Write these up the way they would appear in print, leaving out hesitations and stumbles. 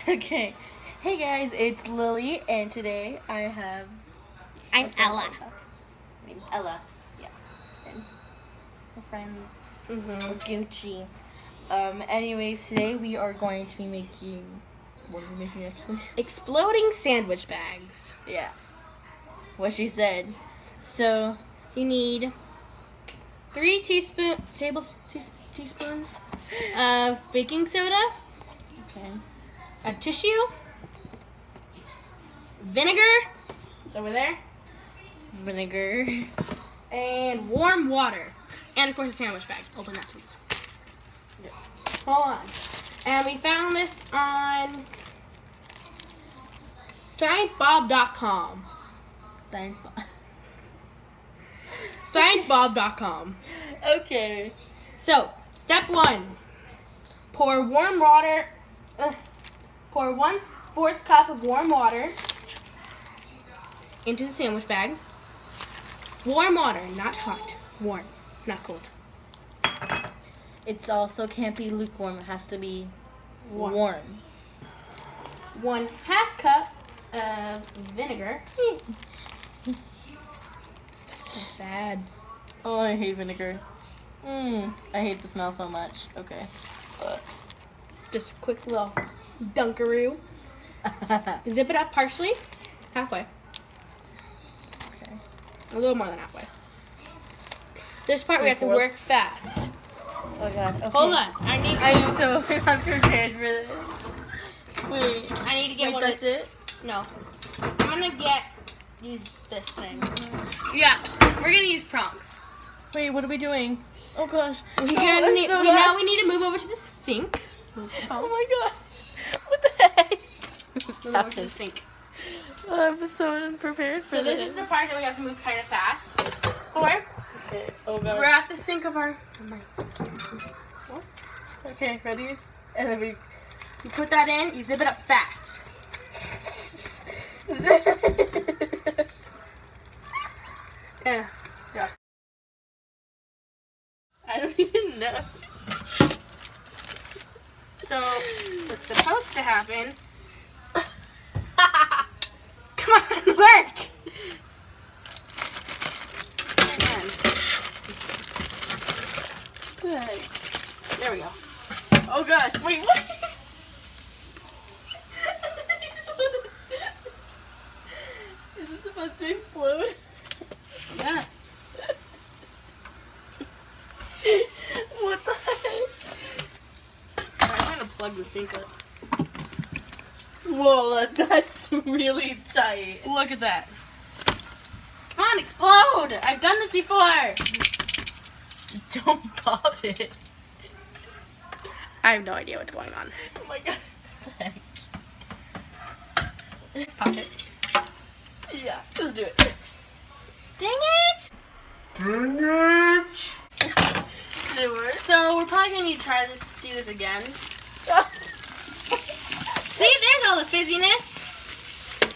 Okay. Hey guys, it's Lily, and today I'm Ella. My name's Ella. Yeah. And we're friends. We're Gucci. Anyways, today we are going to be making. What are we making actually? Exploding sandwich bags. Yeah. What she said. So, You need 3 teaspoons of baking soda, okay. a tissue, vinegar, it's over there, Vinegar. and warm water. And of course a sandwich bag. Open that, please. Yes. Hold on. And we found this on sciencebob.com. Science ball. Sciencebob.com. Okay. So, step 1. Pour warm water. Pour 1/4 cup of warm water into the sandwich bag. Warm water, not hot. Warm, not cold. It's also can't be lukewarm. It has to be warm. 1/2 cup of vinegar. Stuff smells bad. Oh, I hate vinegar. I hate the smell so much. Okay. Just a quick little dunkaroo. Zip it up partially. Halfway. Okay. A little more than halfway. This part we have to work 3/4. fast. Oh god. Okay. Hold on. I need to. I'm so unprepared for this. Wait. I need to get Wait, one. that's it? No. I'm gonna get this thing. Yeah. We're gonna use prongs. Wait, what are we doing? Oh gosh. We Oh, gonna I'm need. so We bad. now we need to move over to the sink. Move the Oh phone. my gosh. What the heck? Move over to the sink. I'm so unprepared for So this. this is the part that we have to move kind of fast. Or Okay. Oh we're gosh. at the sink of our. Okay, ready? And then we. You put that in. You zip it up fast. Yeah. I don't even know. So what's supposed to happen? Come on, work. Good. There we go. Oh gosh. Wait, what? Is this supposed to explode? Yeah. What the heck? I'm trying to plug the sink up. Whoa, that's really tight. Look at that. Come on, explode! I've done this before. Don't pop it. I have no idea what's going on. Oh my god. What the heck? Let's pop it. Yeah, just do it. Dang it! Did it work? So we're probably gonna need to try this. Do this again. See, there's all the fizziness.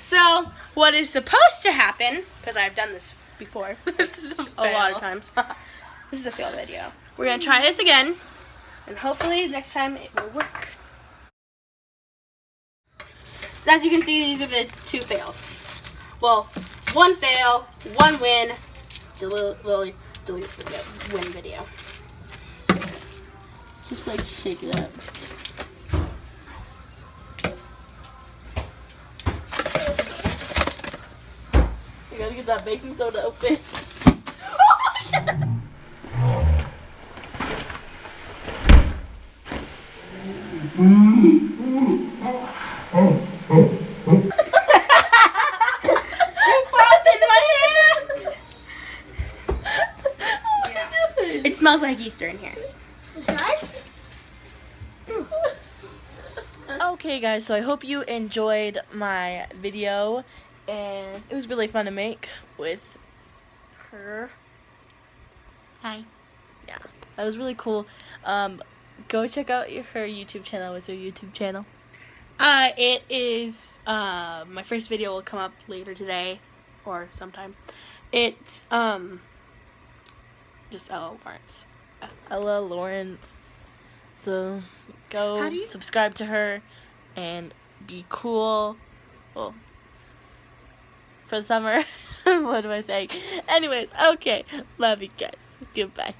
So what is supposed to happen? Because I've done this before. This is a lot of times. This is a failed video. We're gonna try this again, and hopefully next time it will work. So as you can see, these are the 2 fails. Well, 1 fail, 1 win. Delete the win video. Just like shake it up. You gotta get that baking soda open. Oh my god! It froze in my hand. It smells like Easter in here. Okay guys, so I hope you enjoyed my video, and it was really fun to make with her. Hi. Yeah, that was really cool. Go check out her YouTube channel. What's her YouTube channel? It is, my first video will come up later today, or sometime. It's, just Ella Lawrence. Ella Lawrence. So go How do you- subscribe to her and be cool. Well, for the summer. What am I saying? Anyways, okay. Love you guys. Goodbye.